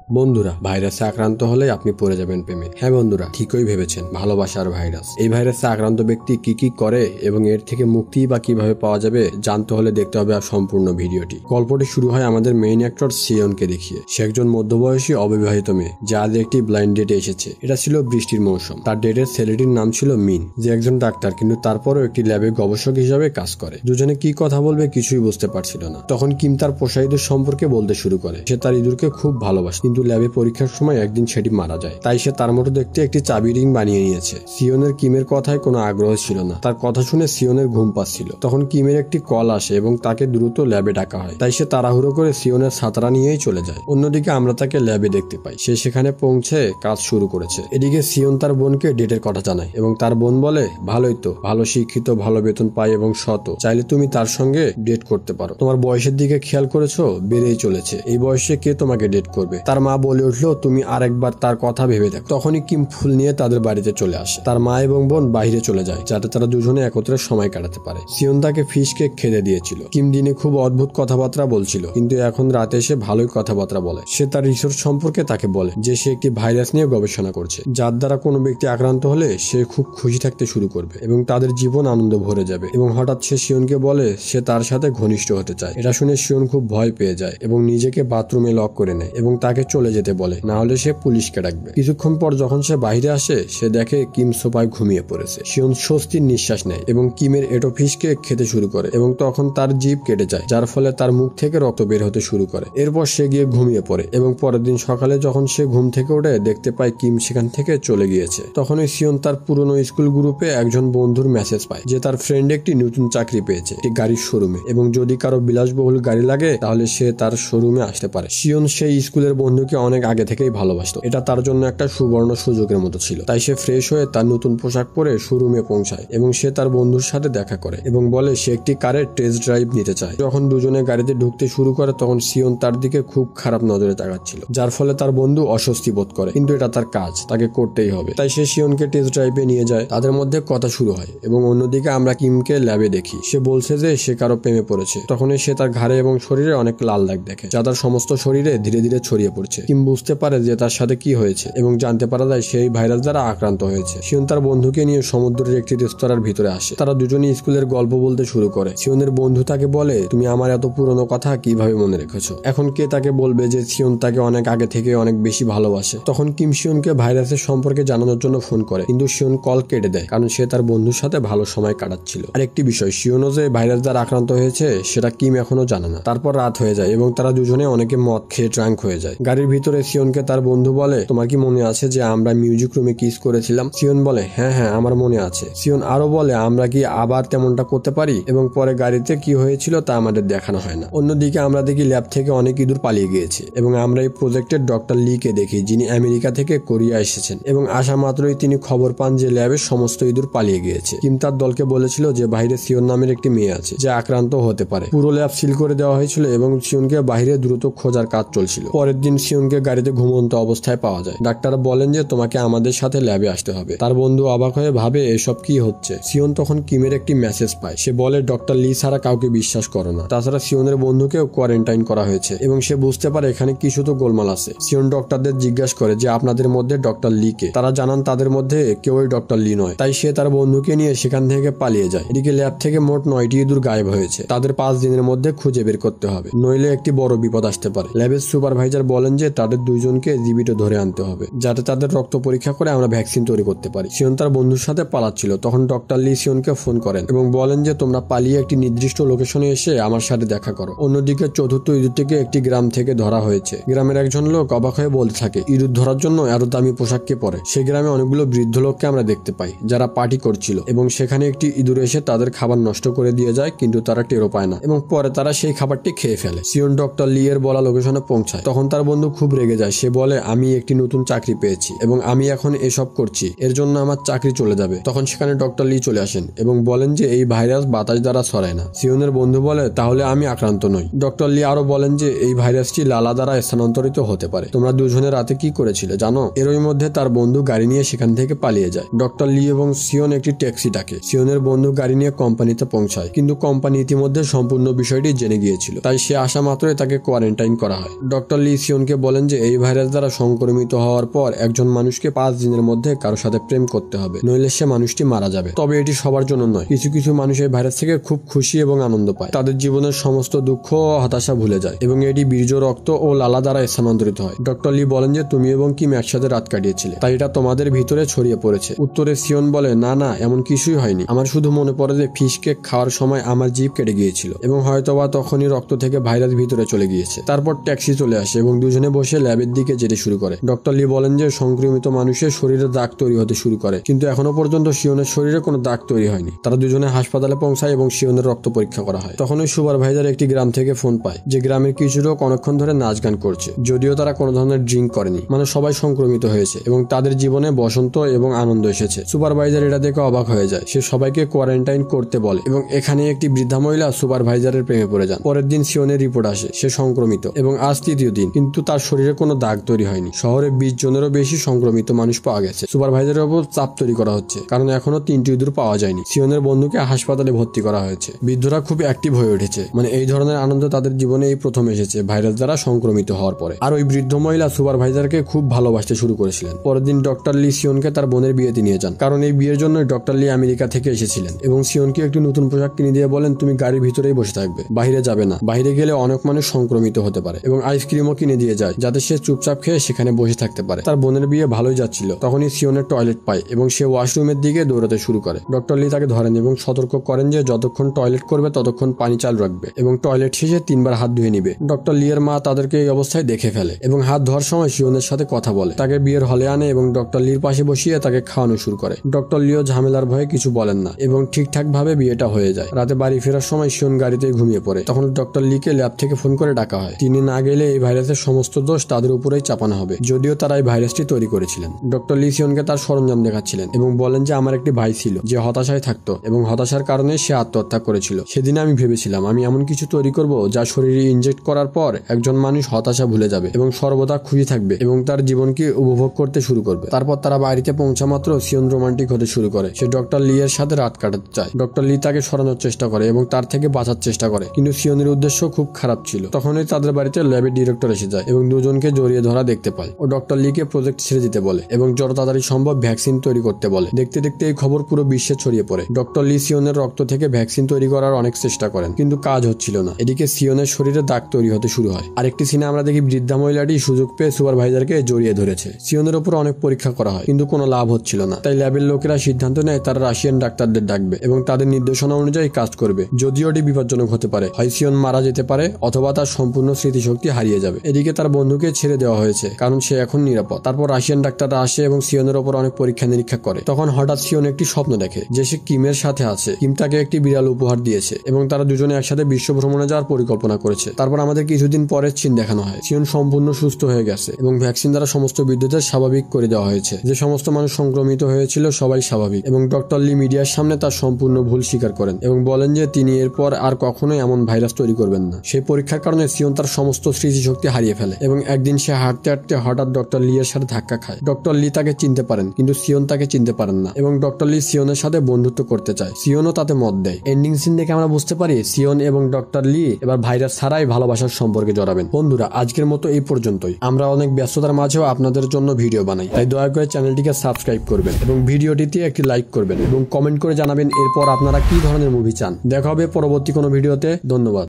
বন্ধুরা, ভাইরাসে আক্রান্ত হলে আপনি পড়ে যাবেন প্রেমে। হ্যাঁ বন্ধুরা, ঠিকই ভেবেছেন, ভালোবাসার ভাইরাস। এই ভাইরাসে আক্রান্ত ব্যক্তি কি কি করে এবং এর থেকে মুক্তি বা কিভাবে পাওয়া যাবে জানতে হলে দেখতে হবে সম্পূর্ণ ভিডিওটি। গল্পটি শুরু হয় আমাদের মেইন অ্যাক্টর সিয়নকে দেখিয়ে। সে একজন মধ্যবয়সী অবিবাহিত মেয়ে, যে আজ একটি ব্লাইন্ড ডেটে এসেছে। এটা ছিল বৃষ্টির মৌসুম। তার ডেটের ছেলেটির নাম ছিল মিন, যে একজন ডাক্তার, কিন্তু তারপরও একটি ল্যাবে গবেষক হিসাবে কাজ করে। দুজনে কি কথা বলবে কিছুই বুঝতে পারছিল না। তখন কিম তার পোষা ইঁদুর সম্পর্কে বলতে শুরু করে। সে তার ইঁদুরকে খুব ভালোবাসে, কিন্তু ল্যাবে পরীক্ষার সময় একদিন সেটি মারা যায়। তাই সে তার মতো দেখতে একটি চাবি রিং বানিয়ে নিয়েছে। সিয়নের কিমের কথায় কোনো আগ্রহ ছিল না। তার কথা শুনে সিয়নের ঘুম পাচ্ছিল। তখন কিমের একটি কল আসে এবং তাকে দ্রুত ল্যাবে ডাকা হয়। তাই সে তাড়াহুড়ো করে সিয়নের ছাতারা নিয়েই চলে যায়। অন্যদিকে আমরা তাকে ল্যাবে দেখতে পাই। সে সেখানে পৌঁছে কাজ শুরু করেছে। এদিকে সিয়ন তার বোনকে ডেটের কথা জানায় এবং তার বোন বলে, ভালোই তো, ভালো শিক্ষিত, ভালো বেতন পায় এবং সৎ, চাইলে তুমি তার সঙ্গে ডেট করতে পারো। তোমার বয়সের দিকে খেয়াল করেছো, বেড়েই চলেছে। এই বয়সে কে তোমাকে ডেট করবে? তার মা বলে উঠলো, তুমি আরেকবার তার কথা ভেবে দেখো। তখনই কিম ফুল নিয়ে তাদের বাড়িতে চলে আসে। তার মা এবং বোন বাইরে চলে যায় যাতে তারা দুজনে একত্রে সময় কাটাতে পারে। সিয়ন তাকে ফিশ কেক খেতে দিয়েছিল। কিম দিনে খুব অদ্ভুত কথাবার্তা বলছিল, কিন্তু এখন রাতে এসে ভালোই কথাবার্তা বলে। সে তার রিসার্চ সম্পর্কে তাকে বলে যে সে একটি ভাইরাস নিয়ে গবেষণা করছে, যার দ্বারা কোনো ব্যক্তি আক্রান্ত হলে সে খুব খুশি থাকতে শুরু করবে এবং তাদের জীবন আনন্দ ভরে যাবে। এবং হঠাৎ সে সিয়নকে বলে সে তার সাথে ঘনিষ্ঠ হতে চায়। এটা শুনে সিয়ন খুব ভয় পেয়ে যায় এবং নিজেকে বাথরুমে লক করে নেয় এবং তাকে চলে যেতে বলে, না হলে সে পুলিশকে ডাকবে। কিছুক্ষণ পর যখন সে বাইরে আসে, সে দেখে কিম সোফায় ঘুমিয়ে পড়েছে। সিয়ন স্বস্তির নিঃশ্বাস নেয় এবং কিমের এটো ফিশ কেক খেতে শুরু করে এবং তখন তার জিভ কেটে যায়, যার ফলে তার মুখ থেকে রক্ত বের হতে শুরু করে। এরপর সে গিয়ে ঘুমিয়ে পড়ে এবং পরের দিন সকালে যখন সে ঘুম থেকে ওঠে, দেখতে পায় কিম সেখান থেকে চলে গিয়েছে। তখনই সিয়ন তার পুরনো স্কুল গ্রুপে একজন বন্ধুর মেসেজ পায় যে তার ফ্রেন্ড একটি নতুন চাকরি পেয়েছে একটি গাড়ির শোরুমে, এবং যদি কারো বিলাসবহুল গাড়ি লাগে তাহলে সে তার শোরুমে আসতে পারে। সিয়ন সেই স্কুলের বন্ধুকে অনেক আগে থেকেই ভালোবাসতো। এটা তার জন্য একটা সুবর্ণ সুযোগের মতো ছিল। তাই সে ফ্রেশ হয়ে তার নতুন পোশাক পরে শোরুমে পৌঁছায় এবং সে তার বন্ধুর সাথে দেখা করে এবং বলে সে একটি কারের টেস্ট ড্রাইভ নিতে চায়। যখন দুজনে গাড়িতে ঢুকতে শুরু করে, তখন সিয়ন তার দিকে খুব খারাপ নজরে তাকাচ্ছিল, যার ফলে তার বন্ধু অস্বস্তি বোধ করে, কিন্তু এটা তার কাজ, তাকে করতেই হবে। তাই সে সিয়নকে টেস্ট ড্রাইভে নিয়ে যায়। তাদের মধ্যে কথা শুরু হয় এবং অন্যদিকে আমরা কিমকে ল্যাবে দেখি। সে বলছে যে সে কারো প্রেমে পড়েছে। তখনই সে তার ঘাড়ে এবং শরীরে অনেক লাল দাগ দেখে, যা তার সমস্ত শরীরে ধীরে ধীরে ছড়িয়ে পড়ছে। কিম বুঝতে পারে যে তার সাথে কি হয়েছে এবং জানতে পারা যায় সেই ভাইরাস দ্বারা আক্রান্ত হয়েছে। সিয়ন তার বন্ধুকে নিয়ে সমুদ্রের একটি রেস্তোরাঁর ভিতরে আসে। তারা দুজনেই স্কুলের গল্প বলতে শুরু করে। সিয়নের বন্ধু তাকে বলে, তুমি আমার এত পুরনো কথা কিভাবে মনে রেখেছো? এখন কে তাকে বলবে যে সিয়ন তাকে অনেক আগে থেকে অনেক বেশি ভালোবাসে? তখন কিম সিয়নকে ভাইরাসের সম্পর্কে জানানোর জন্য ফোন করে, কিন্তু সিয়ন কল কেটে দেয় কারণ সে তার বন্ধুর সাথে ভালো সময় কাটাচ্ছিল। আর একটি বিষয়, সিয়নও যে ভাইরাস দ্বারা আক্রান্ত হয়েছে সেটা কিম এখনো জানে না। তারপর রাত হয়ে যায় এবং তারা দুজনে অনেকে মদ খেয়ে ট্রাঙ্ক হয়ে যায়। গাড়ির ভিতরে সিয়নকে তার বন্ধু বলে, তোমার কি মনে আছে যে আমরা মিউজিক রুমে কিস করেছিলাম? সিয়ন বলে, হ্যাঁ হ্যাঁ, আমার মনে আছে। সিয়ন আরো বলে, আমরা কি আবার তেমনটা করতে পারি? এবং পরে গাড়িতে কি হয়েছিল তা আমাদের দেখানো হয় না। অন্যদিকে আমরা দেখি ল্যাব থেকে অনেক ইঁদুর পালিয়ে গিয়েছে এবং আমরা এই প্রজেক্টের ডক্টর লি কে দেখি, যিনি আমেরিকা থেকে কোরিয়া এসেছেন এবং আসা মাত্রই তিনি খবর পান যে ল্যাবের সমস্ত ইঁদুর পালিয়ে গিয়েছে। কিম তার দলকে বলেছিল যে বাইরে সিয়ন নামের একটি মেয়ে আছে যে আক্রান্ত হতে পারে। পুরো ল্যাব সিল করে দেওয়া হয়েছিল এবং সিয়নকে বাইরে দ্রুত খোঁজার কাজ চলছিল। পরের দিন সিয়নকে গাড়িতে ঘুমন্ত অবস্থায় পাওয়া যায়। ডাক্তার বলেন যে তোমাকে আমাদের সাথে ল্যাবে আসতে হবে। তার বন্ধু অবাক হয়ে ভাবে এসব কি হচ্ছে। সিয়ন তখন কিমের একটি মেসেজ পায়। সে বলে, ডক্টর লি ছাড়া কাউকে বিশ্বাস করো না। তাছাড়া সিয়নের বন্ধুকেও কোয়ারেন্টাইন করা হয়েছে এবং সে বুঝতে পারে এখানে কিছু তো গোলমাল আছে। সিয়ন ডক্টরদের জিজ্ঞাসা করে যে আপনাদের মধ্যে ডক্টর লি কে? তারা জানান তাদের মধ্যে কেউই ডক্টর লি নয়। তাই সে তার বন্ধুকে নিয়ে সেখান থেকে পালিয়ে যায়। এদিকে ল্যাব থেকে মোট 9টি ইঁদুর গায়েব হয়েছে। তাদের 5 দিনের মধ্যে খুঁজে বের করতে হবে, নইলে একটি বড় বিপদ আসতে পারে। ল্যাবের সুপারভাইজার বলেন যে তাদের 2 জনকে জীবিত ধরে আনতে হবে, যাতে তাদের রক্ত পরীক্ষা করে আমরা ভ্যাকসিন তৈরি করতে পারি। সিয়ন তার বন্ধুর সাথে পালাচ্ছিল। তখন ডক্টর লি সিয়নকে ফোন করেন এবং বলেন যে তোমরা পালিয়ে একটি নির্দিষ্ট লোকেশনে এসে আমার সাথে দেখা করো। অন্যদিকে চতুর্থ ইঁদুরটিকে একটি গ্রাম থেকে ধরা হয়েছে। গ্রামের একজন লোক অবাক হয়ে বলতে থাকে, ইঁদুর ধরার জন্য এত দামি পোশাক কে পরে? সেই গ্রামে অনেকগুলো বৃদ্ধ লোককে আমরা দেখতে পাই যারা পার্টি করছিল এবং সেখানে একটি ইঁদুর এসে তাদের খাবার নষ্ট করে দিয়ে যায়, কিন্তু তারা টেরও পায় না এবং পরে তারা সেই খাবারটি খেয়ে ফেলে। সিয়ন ডক্টর লি এর বলা লোকেশনে পৌঁছায়। তখন তার বন্ধু খুব রেগে যায়। সে বলে, আমি একটি নতুন চাকরি পেয়েছি এবং আমি এখন এসব করছি, এর জন্য আমার চাকরি চলে যাবে। তখন সেখানে ডক্টর লি চলে আসেন এবং বলেন যে এই ভাইরাস বাতাস দ্বারা ছড়ায় না। সিয়নের বন্ধু বলে, তাহলে আমি আক্রান্ত নই। ডক্টর লি আরো বলেন যে এই ভাইরাসটি লালা দ্বারা স্থানান্তরিত হতে পারে। তোমরা দুজনে রাতে কি করেছিলে জানো? এরই মধ্যে তার বন্ধু গাড়ি নিয়ে সেখান থেকে পালিয়ে যায়। ডক্টর লি এবং সিয়ন একটি ট্যাক্সি ডাকে। সিয়নের বন্ধু গাড়ি নিয়ে কোম্পানিতে পৌঁছায়, কিন্তু কোম্পানি ইতিমধ্যে সম্পূর্ণ বিষয়টি জেনে গিয়েছিল। তাই সে আসা মাত্রই তাকে কোয়ারেন্টাইন করা হয়। ডক্টর লি সিয়নকে সিওনকে বলেন যে এই ভাইরাস দ্বারা সংক্রমিত হওয়ার পর একজন মানুষকে 5 দিনের মধ্যে কারোর সাথে প্রেম করতে হবে, নইলে সে মানুষটি মারা যাবে। তবে এটি সবার জন্য নয়, কিছু কিছু মানুষ এই ভাইরাস থেকে খুব খুশি এবং আনন্দ পায়, তাদের জীবনের সমস্ত দুঃখ ও হতাশা ভুলে যায় এবং এটি বীর্য, রক্ত ও লালা দ্বারা স্থানান্তরিত হয়। ডক্টর লি বলেন যে তুমি এবং কিম একসাথে রাত কাটিয়েছিলে, তাই এটা তোমাদের ভিতরে ছড়িয়ে পড়েছে। উত্তরে সিওন বলে না না, এমন কিছুই হয়নি, আমার শুধু মনে পড়ে যে ফিশ কেক খাওয়ার সময় আমার জিভ কেটে গিয়েছিল এবং হয়তোবা তখনই রক্ত থেকে ভাইরাস ভিতরে চলে গিয়েছে। তারপর ট্যাক্সি চলে আসে এবং দুজনে বসে ল্যাবের দিকে যেতে শুরু করে। ডক্টর লি বলেন যে সংক্রমিত মানুষের শরীরে দাগ তৈরি হতে শুরু করে, কিন্তু এখনো পর্যন্ত সিওনের শরীরে কোনো দাগ তৈরি হয়নি। তারা দুজনে হাসপাতালে পৌঁছায় এবং সিওনের রক্ত পরীক্ষা করা হয়। তখন ওই সুপারভাইজার একটি গ্রাম থেকে ফোন পায় যে গ্রামের কিছু লোক অনেকক্ষণ ধরে নাচ গান করছে, যদিও তারা কোনো ধরনের ড্রিঙ্ক করেনি, মানে সবাই সংক্রমিত হয়েছে এবং তাদের জীবনে বসন্ত এবং আনন্দ এসেছে। সুপারভাইজার এটা দেখে অবাক হয়ে যায়, সে সবাইকে কোয়ারেন্টাইন করতে বলে এবং এখানে একটি বৃদ্ধা মহিলা সুপারভাইজারের প্রেমে পড়ে যান। পরের দিন সিওনের রিপোর্ট আসে, সে সংক্রমিত এবং আজ 3য় দিন, কিন্তু তার শরীরে কোনো দাগ তৈরি হয়নি। শহরে 20 জনেরও বেশি সংক্রমিত মানুষ পাওয়া গেছে। সুপারভাইজারের উপর চাপ তৈরি করা হচ্ছে কারণ এখনো 3টি ইঁদুর পাওয়া যায়নি। সিওনের বন্ধুকে হাসপাতালে ভর্তি করা হয়েছে। বৃদ্ধরা খুব অ্যাক্টিভ হয়ে উঠেছে, মানে এই ধরনের আনন্দ তাদের জীবনে এই প্রথম এসেছে ভাইরাস দ্বারা সংক্রমিত হওয়ার পরে। আর ওই বৃদ্ধ মহিলা সুপারভাইজারকে খুব ভালোবাসতে শুরু করেছিলেন। পরের দিন ডক্টর লি সিওনকে তার বোনের বিয়েতে নিয়ে যান, কারণ এই বিয়ের জন্য ডক্টর লি আমেরিকা থেকে এসেছিলেন এবং সিওনকে একটি নতুন পোশাক কিনে দিয়ে বলেন তুমি গাড়ির ভিতরেই বসে থাকবে, বাইরে যাবে না, বাইরে গেলে অনেক মানুষ সংক্রমিত হতে পারে। এবং আইসক্রিমও কিনে দিয়ে যায় যাতে সে চুপচাপ খেয়ে সেখানে বসে থাকতে পারে। তার বোনের বিয়ে ভালোই যাচ্ছিল, তখনই সিওনের টয়লেট পায় এবং সে ওয়াশরুমের দিকে দৌড়াতে শুরু করে। ডক্টর লি তাকে ধরেন এবং সতর্ক করেন যে যতক্ষণ টয়লেট করবে ততক্ষণ পানি চালু রাখবে এবং টয়লেট শেষে 3 বার হাত ধুয়ে নিবে। ডক্টর লি এর মা তাদেরকে এই অবস্থায় দেখে ফেলে এবং হাত ধোয়ার সময় সিওনের সাথে কথা বলে, তাকে বিয়ের হলে আনে এবং ডক্টর লির পাশে বসিয়ে তাকে খাওয়ানো শুরু করে। ডক্টর লিও ঝামেলার ভয়ে কিছু বলেন না এবং ঠিকঠাক ভাবে বিয়েটা হয়ে যায়। রাতে বাড়ি ফেরার সময় সিওন গাড়িতে ঘুমিয়ে পড়ে। তখন ডক্টর লিকে ল্যাব থেকে ফোন করে ডাকা হয়। তিনি না গেলে এই ভাইরাসের সমস্ত দোষ তাদের উপরেই চাপানো হবে, যদিও তারা এই ভাইরাসটি তৈরি করেছিলেন। ডক্টর লি সিওনকে তার সরঞ্জাম দেখাচ্ছিলেন এবং বলেন যে আমার একটি ভাই ছিল যে হতাশায় থাকতো এবং হতাশার কারণে সে আত্মহত্যা করেছিল। সেদিন আমি ভেবেছিলাম আমি এমন কিছু তৈরি করব যা শরীরে ইনজেক্ট করার পর একজন মানুষ হতাশা ভুলে যাবে এবং সর্বদা খুশি থাকবে এবং তার জীবনকে উপভোগ করতে শুরু করবে। তারপর তারা বাড়িতে পৌঁছা মাত্র সিওন রোমান্টিক হতে শুরু করে। সে ডক্টর লি এর সাথে রাত কাটাতে চায়। ডক্টর লি তাকে সরানোর চেষ্টা করে এবং তার থেকে বাঁচার চেষ্টা করে, কিন্তু সিওনের উদ্দেশ্য খুব খারাপ ছিল। তখনই তাদের বাড়িতে ল্যাবের ডিরেক্টর এসে যায় এবং দুজনকে জড়িয়ে ধরা দেখতে পায়। ও ডক্টর লিকে প্রজেক্ট ছেড়ে দিতে বলে এবং যত তাড়াতাড়ি সম্ভব ভ্যাকসিন তৈরি করতে বলে। দেখতে দেখতে এই খবর পুরো বিশ্বে ছড়িয়ে পড়ে। ডক্টর লি সিওনের রক্ত থেকে ভ্যাকসিন তৈরি করার অনেক চেষ্টা করেন, কিন্তু কাজ হচ্ছিল না। এদিকে সিওনের শরীরে দাগ তৈরি হতে শুরু হয়। আরেকটি সিনে আমরা দেখি বৃদ্ধা মহিলাটি সুযোগ পেয়ে সুপারভাইজারকে জড়িয়ে ধরেছে। সিওনের উপর অনেক পরীক্ষা করা হয়, কিন্তু কোনো লাভ হচ্ছিল না। তাই ল্যাবের লোকেরা সিদ্ধান্ত নেয় তারা রাশিয়ান ডাক্তারদের ডাকবে এবং তাদের নির্দেশনা অনুযায়ী কাজ করবে। যদিও এটি বিপজ্জনক হতে পারে, হয় সিওন মারা যেতে পারে অথবা তার সম্পূর্ণ স্মৃতিশক্তি হারিয়ে যাবে। এদিকে তার বন্ধুকে ছেড়ে দেওয়া হয়েছে কারণ সে এখন নিরাপদ। তারপর রাশিয়ান ডাক্তাররা আসে এবং সিওনের উপর অনেক পরীক্ষা নিরীক্ষা করে। তখন হঠাৎ সিওন একটি স্বপ্ন দেখে যে সে কিমের সাথে আছে। কিম তাকে একটি বিড়াল উপহার দিয়েছে এবং তারা দুজনে একসাথে বিশ্ব ভ্রমণে যাওয়ার পরিকল্পনা করেছে। তারপর আমাদের কিছুদিন পরের সিন দেখানো হয়। সিওন সম্পূর্ণ সুস্থ হয়ে গেছে এবং ভ্যাকসিন দ্বারা সমস্ত বিদ্যুতের স্বাভাবিক করে দেওয়া হয়েছে। যে সমস্ত মানুষ সংক্রমিত হয়েছিল সবাই স্বাভাবিক এবং ডক্টর লি মিডিয়ার সামনে তার সম্পূর্ণ ভুল স্বীকার করেন এবং বলেন যে তিনি এরপর আর কখনোই এমন ভাইরাস তৈরি করবেন না। সেই পরীক্ষার কারণে সিওন তার সমস্ত স্মৃতিশক্তি হারিয়ে ফেলে এবং একদিন সে হাঁটতে হাঁটতে হঠাৎ ডক্টর লি এর সাথে ধাক্কা খায়। ডক্টর লি তাকে চিনতে পারেন, কিন্তু সিওন তাকে চিনতে পারেন না এবং ডক্টর লি সিওনের সাথে বন্ধুত্ব করতে চায়। সিওনও তাতে মত দেয়। এন্ডিং সিন দেখে আমরা বুঝতে পারি সিওন এবং ডক্টর লি এবার ভাইরাস ছাড়াই ভালোবাসার সম্পর্কে জড়াবেন। বন্ধুরা, আজকের মতো এই পর্যন্তই। আমরা অনেক ব্যস্ততার মাঝেও আপনাদের জন্য ভিডিও বানাই, তাই দয়া করে চ্যানেলটিকে সাবস্ক্রাইব করবেন এবং ভিডিওটিতে একটি লাইক করবেন এবং কমেন্ট করে জানাবেন এরপর আপনারা কি ধরনের মুভি চান। দেখা হবে পরবর্তী কোনো ভিডিওতে। ধন্যবাদ।